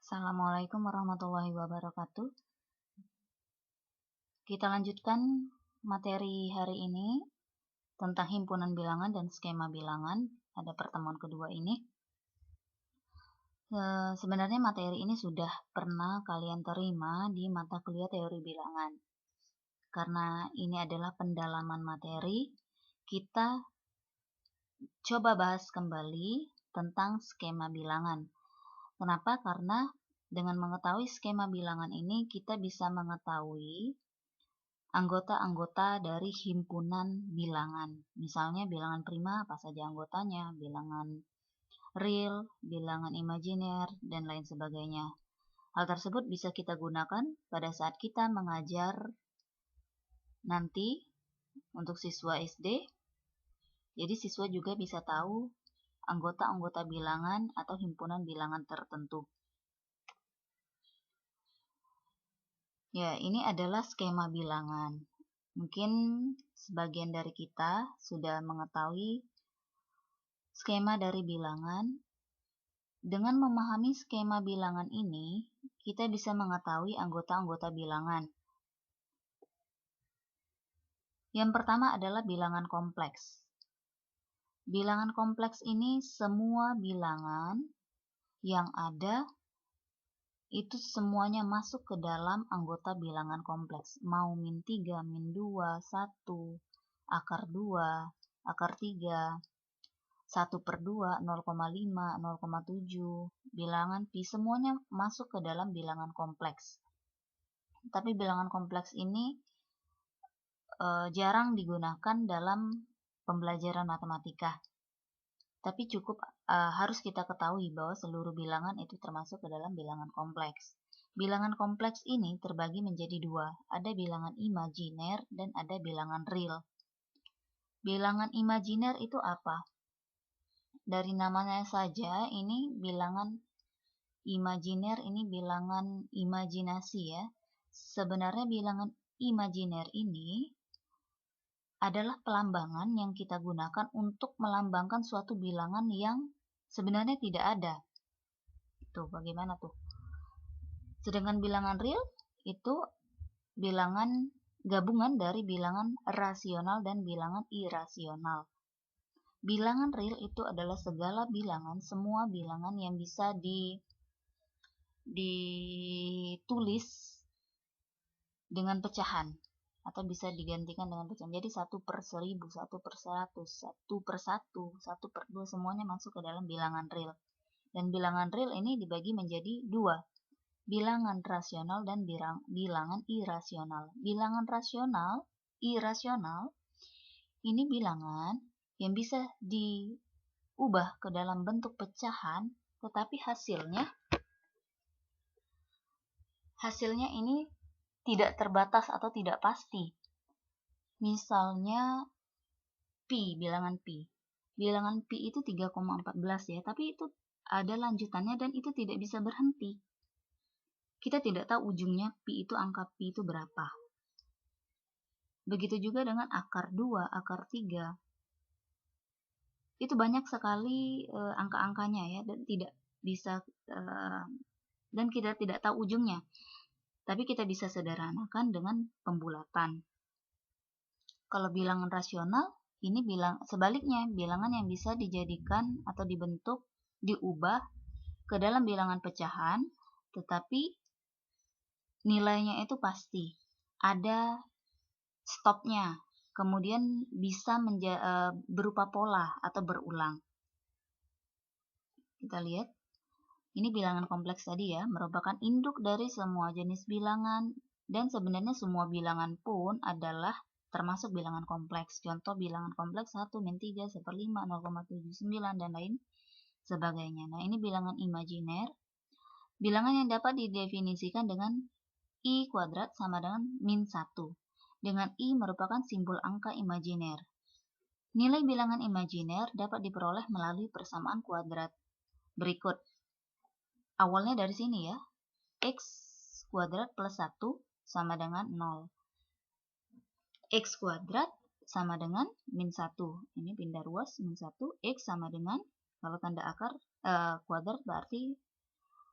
Assalamualaikum warahmatullahi wabarakatuh. Kita lanjutkan materi hari ini tentang himpunan bilangan dan skema bilangan. Ada pertemuan kedua ini. Sebenarnya materi ini sudah pernah kalian terima di mata kuliah teori bilangan. Karena ini adalah pendalaman materi, kita coba bahas kembali tentang skema bilangan. Kenapa? Karena dengan mengetahui skema bilangan ini, kita bisa mengetahui anggota-anggota dari himpunan bilangan. Misalnya bilangan prima apa saja anggotanya, bilangan real, bilangan imajiner, dan lain sebagainya. Hal tersebut bisa kita gunakan pada saat kita mengajar nanti untuk siswa SD. Jadi siswa juga bisa tahu anggota-anggota bilangan atau himpunan bilangan tertentu. Ya, ini adalah skema bilangan. Mungkin sebagian dari kita sudah mengetahui skema dari bilangan. Dengan memahami skema bilangan ini, kita bisa mengetahui anggota-anggota bilangan. Yang pertama adalah bilangan kompleks. Bilangan kompleks ini semua bilangan yang ada itu semuanya masuk ke dalam anggota bilangan kompleks. Mau min 3, min 2, 1, akar 2, akar 3, 1/2, 0,5, 0,7, bilangan pi, semuanya masuk ke dalam bilangan kompleks. Tapi bilangan kompleks ini jarang digunakan dalam pembelajaran matematika. Tapi cukup harus kita ketahui bahwa seluruh bilangan itu termasuk ke dalam bilangan kompleks. Bilangan kompleks ini terbagi menjadi dua. Ada bilangan imajiner dan ada bilangan real. Bilangan imajiner itu apa? Dari namanya saja ini bilangan imajiner, ini bilangan imajinasi ya. Sebenarnya bilangan imajiner ini adalah pelambangan yang kita gunakan untuk melambangkan suatu bilangan yang sebenarnya tidak ada. Tuh, bagaimana tuh? Sedangkan bilangan real itu bilangan gabungan dari bilangan rasional dan bilangan irasional. Bilangan real itu adalah segala bilangan, semua bilangan yang bisa ditulis dengan pecahan atau bisa digantikan dengan pecahan. Jadi 1/1000, 1/100, 1/1, 1/2 semuanya masuk ke dalam bilangan real. Dan bilangan real ini dibagi menjadi dua, bilangan rasional dan bilangan irasional. Bilangan irasional ini bilangan yang bisa diubah ke dalam bentuk pecahan, tetapi hasilnya ini tidak terbatas atau tidak pasti. Misalnya pi, bilangan pi. Bilangan pi itu 3,14 ya, tapi itu ada lanjutannya dan itu tidak bisa berhenti. Kita tidak tahu ujungnya pi itu, angka pi itu berapa. Begitu juga dengan akar 2, akar 3. Itu banyak sekali angka-angkanya ya, dan tidak bisa dan kita tidak tahu ujungnya. Tapi kita bisa sederhanakan dengan pembulatan. Kalau bilangan rasional, ini sebaliknya, bilangan yang bisa dijadikan atau dibentuk, diubah ke dalam bilangan pecahan, tetapi nilainya itu pasti. Ada stopnya, kemudian bisa berupa pola atau berulang. Kita lihat, ini bilangan kompleks tadi ya, merupakan induk dari semua jenis bilangan, dan sebenarnya semua bilangan pun adalah termasuk bilangan kompleks. Contoh bilangan kompleks 1, min 3, 1/5, 0,79, dan lain sebagainya. Nah, ini bilangan imajiner. Bilangan yang dapat didefinisikan dengan I kuadrat sama dengan min 1. Dengan I merupakan simbol angka imajiner. Nilai bilangan imajiner dapat diperoleh melalui persamaan kuadrat. Berikut. Awalnya dari sini ya. X kuadrat plus 1 sama dengan 0. X kuadrat sama dengan min 1. Ini pindah ruas, min 1. X sama dengan, kalau tanda akar kuadrat berarti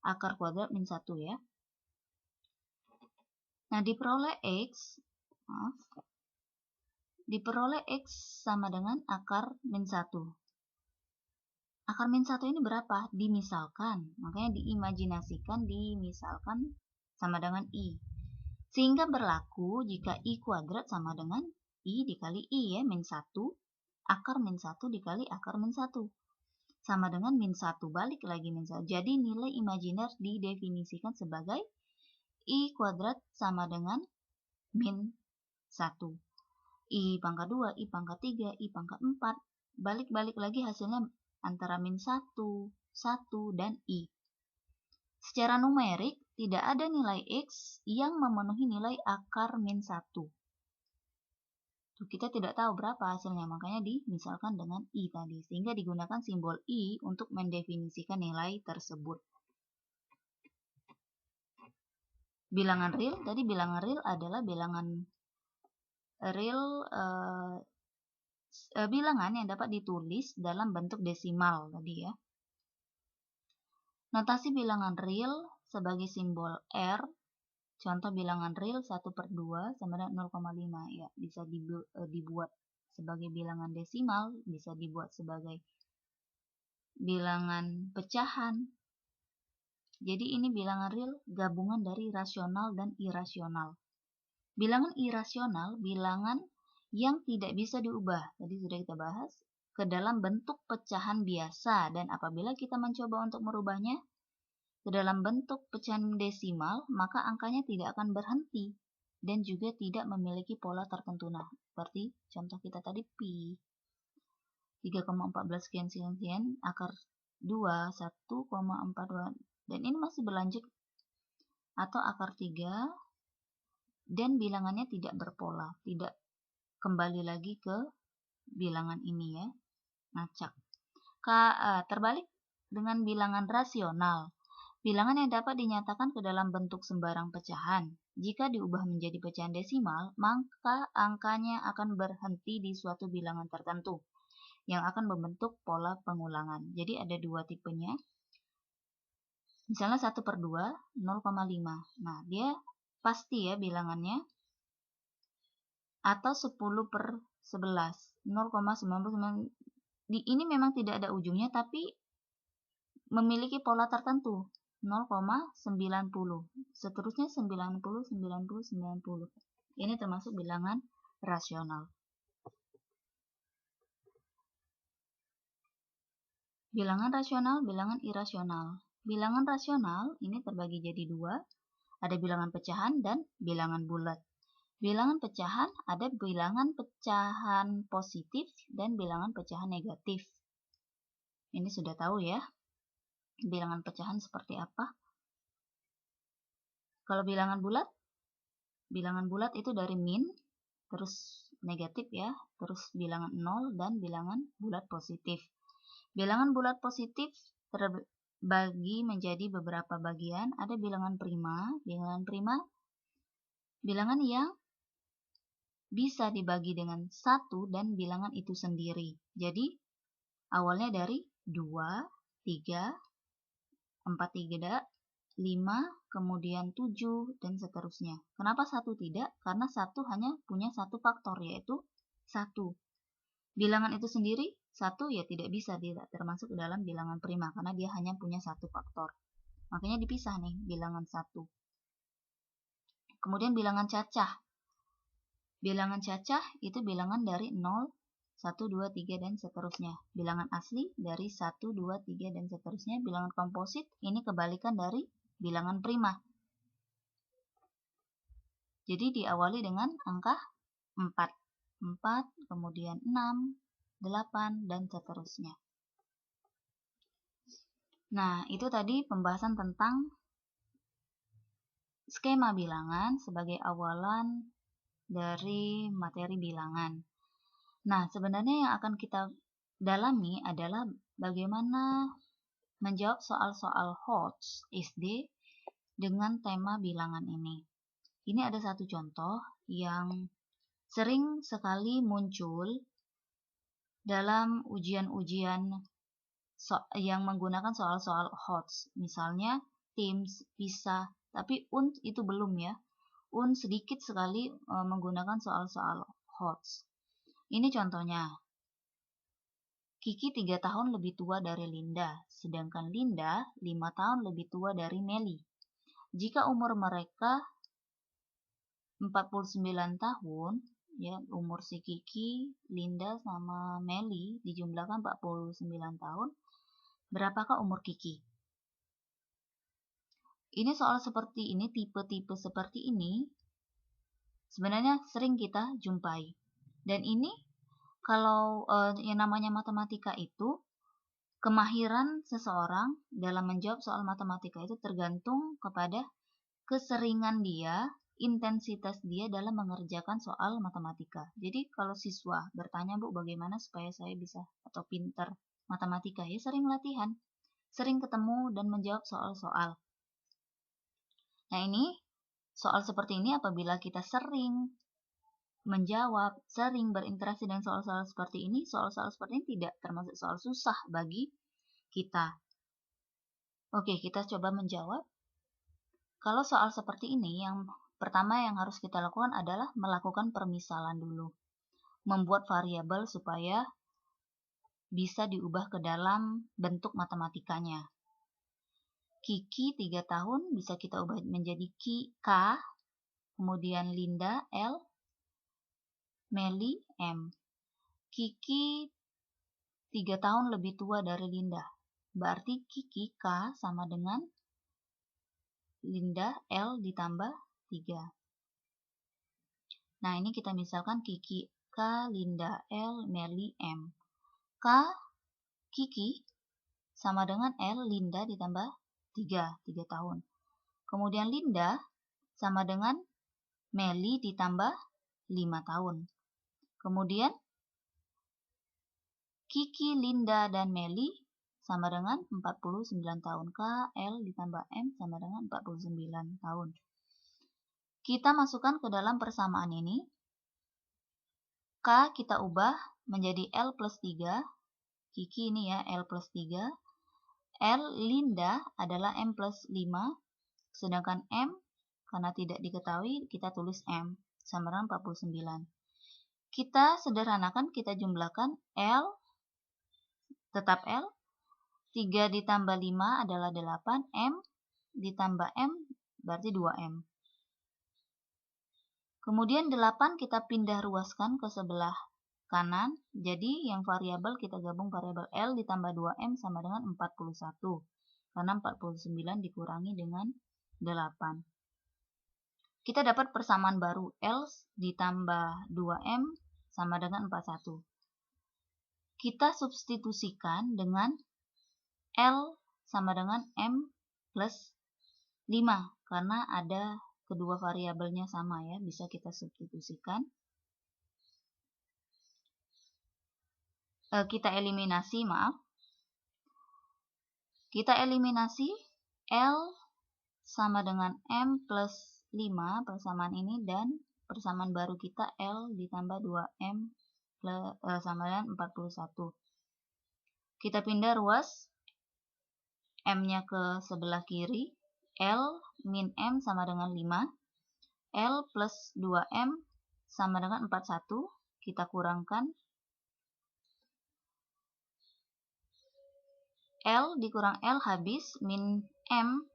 akar kuadrat min 1 ya. Nah, diperoleh X sama dengan akar min 1. Akar min 1 ini berapa? Dimisalkan. Makanya diimajinasikan, dimisalkan sama dengan I. Sehingga berlaku jika I kuadrat sama dengan I dikali I ya, min 1. Akar min 1 dikali akar min 1. Sama dengan min 1, balik lagi min 1. Jadi nilai imajiner didefinisikan sebagai I kuadrat sama dengan min 1. I pangkat 2, I pangkat 3, I pangkat 4. Balik-balik lagi hasilnya antara min 1, 1, dan I. Secara numerik, tidak ada nilai X yang memenuhi nilai akar min 1. Kita tidak tahu berapa hasilnya, makanya dimisalkan dengan I tadi. Sehingga digunakan simbol I untuk mendefinisikan nilai tersebut. Bilangan real, tadi bilangan real adalah bilangan bilangan yang dapat ditulis dalam bentuk desimal tadi ya. Notasi bilangan real sebagai simbol R, contoh bilangan real 1/2 sama dengan 0,5 ya, bisa dibuat sebagai bilangan desimal, bisa dibuat sebagai bilangan pecahan. Jadi ini bilangan real gabungan dari rasional dan irasional. Bilangan irasional, bilangan yang tidak bisa diubah, tadi sudah kita bahas, ke dalam bentuk pecahan biasa, dan apabila kita mencoba untuk merubahnya ke dalam bentuk pecahan desimal, maka angkanya tidak akan berhenti dan juga tidak memiliki pola tertentu. Nah, seperti contoh kita tadi pi 3,14 sekian akar 2 1,42, dan ini masih berlanjut, atau akar 3 dan bilangannya tidak berpola, tidak kembali lagi ke bilangan ini ya, ngacak. Terbalik dengan bilangan rasional. Bilangan yang dapat dinyatakan ke dalam bentuk sembarang pecahan. Jika diubah menjadi pecahan desimal, maka angkanya akan berhenti di suatu bilangan tertentu yang akan membentuk pola pengulangan. Jadi ada dua tipenya. Misalnya 1/2, 0,5. Nah, dia pasti ya bilangannya. Atau 10/11, 0,99. Ini memang tidak ada ujungnya, tapi memiliki pola tertentu. 0,90, seterusnya 90, 90, 90. Ini termasuk bilangan rasional. Bilangan rasional, bilangan irasional. Bilangan rasional ini terbagi jadi dua, ada bilangan pecahan dan bilangan bulat. Bilangan pecahan ada bilangan pecahan positif dan bilangan pecahan negatif. Ini sudah tahu ya. Bilangan pecahan seperti apa? Kalau bilangan bulat itu dari min, terus negatif ya, terus bilangan 0 dan bilangan bulat positif. Bilangan bulat positif terbagi menjadi beberapa bagian. Ada bilangan prima. Bilangan yang bisa dibagi dengan 1 dan bilangan itu sendiri. Jadi awalnya dari 2, 3, 4, 3, 5, kemudian 7, dan seterusnya. Kenapa 1 tidak? Karena 1 hanya punya satu faktor, yaitu 1. Bilangan itu sendiri, 1 ya tidak bisa, tidak termasuk ke dalam bilangan prima, karena dia hanya punya satu faktor. Makanya dipisah nih, bilangan 1. Kemudian bilangan cacah. Bilangan cacah itu bilangan dari 0, 1, 2, 3, dan seterusnya. Bilangan asli dari 1, 2, 3, dan seterusnya. Bilangan komposit ini kebalikan dari bilangan prima. Jadi diawali dengan angka 4. 4, kemudian 6, 8, dan seterusnya. Nah, itu tadi pembahasan tentang skema bilangan sebagai awalan dari materi bilangan. Nah, sebenarnya yang akan kita dalami adalah bagaimana menjawab soal-soal HOTS SD dengan tema bilangan ini. Ini ada satu contoh yang sering sekali muncul dalam ujian-ujian yang menggunakan soal-soal HOTS. Misalnya, Teams, bisa, tapi itu belum ya. Sedikit sekali menggunakan soal-soal HOTS. Ini contohnya. Kiki 3 tahun lebih tua dari Linda, sedangkan Linda 5 tahun lebih tua dari Melly. Jika umur mereka 49 tahun, ya, umur si Kiki, Linda, sama Melly dijumlahkan 49 tahun, berapakah umur Kiki? Ini soal seperti ini, tipe-tipe seperti ini, sebenarnya sering kita jumpai. Dan ini, kalau yang namanya matematika itu, kemahiran seseorang dalam menjawab soal matematika itu tergantung kepada keseringan dia, intensitas dia dalam mengerjakan soal matematika. Jadi kalau siswa bertanya, Bu, bagaimana supaya saya bisa atau pintar matematika? Ya sering latihan, sering ketemu dan menjawab soal-soal. Nah ini, soal seperti ini apabila kita sering menjawab, sering berinteraksi dengan soal-soal seperti ini, soal-soal seperti ini tidak termasuk soal susah bagi kita. Oke, kita coba menjawab. Kalau soal seperti ini, yang pertama yang harus kita lakukan adalah melakukan permisalan dulu. Membuat variabel supaya bisa diubah ke dalam bentuk matematikanya. Kiki 3 tahun bisa kita ubah menjadi K, kemudian Linda L, Melly M. Kiki 3 tahun lebih tua dari Linda. Berarti Kiki K sama dengan Linda L ditambah 3. Nah, ini kita misalkan Kiki K, Linda L, Melly M. Kiki sama dengan L, Linda ditambah 3 tahun. Kemudian Linda sama dengan Melly ditambah 5 tahun. Kemudian Kiki, Linda, dan Melly sama dengan 49 tahun. K, L ditambah M sama dengan 49 tahun. Kita masukkan ke dalam persamaan ini. K kita ubah menjadi L plus 3. Kiki ini ya, L plus 3. L, Linda adalah M plus 5. Sedangkan M, karena tidak diketahui, kita tulis M sama dengan 49. Kita sederhanakan, kita jumlahkan L, tetap L. 3 ditambah 5 adalah 8. M ditambah M berarti 2M. Kemudian 8 kita pindah ruaskan ke sebelah kanan. Jadi yang variabel kita gabung variabel L ditambah 2M sama dengan 41. Karena 49 dikurangi dengan 8. Kita dapat persamaan baru. L ditambah 2M sama dengan 41. Kita substitusikan dengan L sama dengan M plus 5. Karena ada kedua variabelnya sama ya, bisa kita substitusikan. Kita eliminasi, Kita eliminasi L sama dengan M plus 5 persamaan ini, dan persamaan baru kita L ditambah 2M sama dengan 41. Kita pindah ruas M-nya ke sebelah kiri. L min M sama dengan 5. L plus 2M sama dengan 41. Kita kurangkan. L dikurang L habis. Min M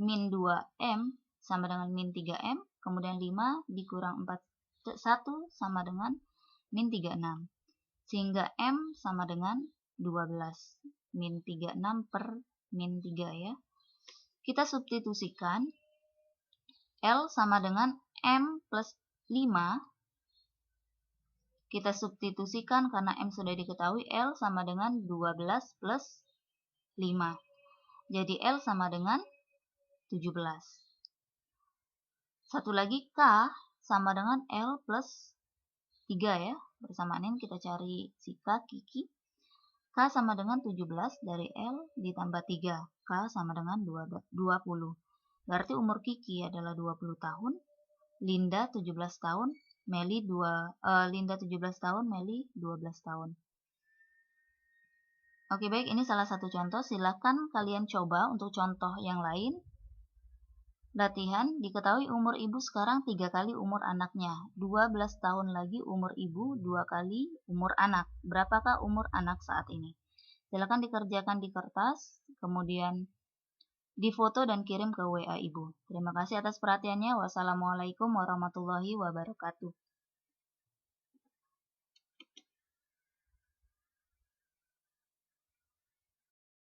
min 2M sama dengan min 3M. Kemudian 5 dikurang 1 sama dengan min 36. Sehingga M sama dengan 12. Min 36 per min 3 ya. Kita substitusikan L sama dengan M plus 5. Kita substitusikan karena M sudah diketahui, L sama dengan 12 plus 5. Jadi L sama dengan 17. Satu lagi, K sama dengan L plus 3 ya. Persamaan ini kita cari si K, Kiki. K sama dengan 17 dari L ditambah 3. K sama dengan 20. Berarti umur Kiki adalah 20 tahun. Linda 17 tahun. Linda 17 tahun, Melly 12 tahun. Oke, baik, ini salah satu contoh. Silakan kalian coba untuk contoh yang lain. Latihan, diketahui umur ibu sekarang 3 kali umur anaknya. 12 tahun lagi umur ibu 2 kali umur anak. Berapakah umur anak saat ini? Silakan dikerjakan di kertas, kemudian difoto dan kirim ke WA ibu. Terima kasih atas perhatiannya. Wassalamualaikum warahmatullahi wabarakatuh.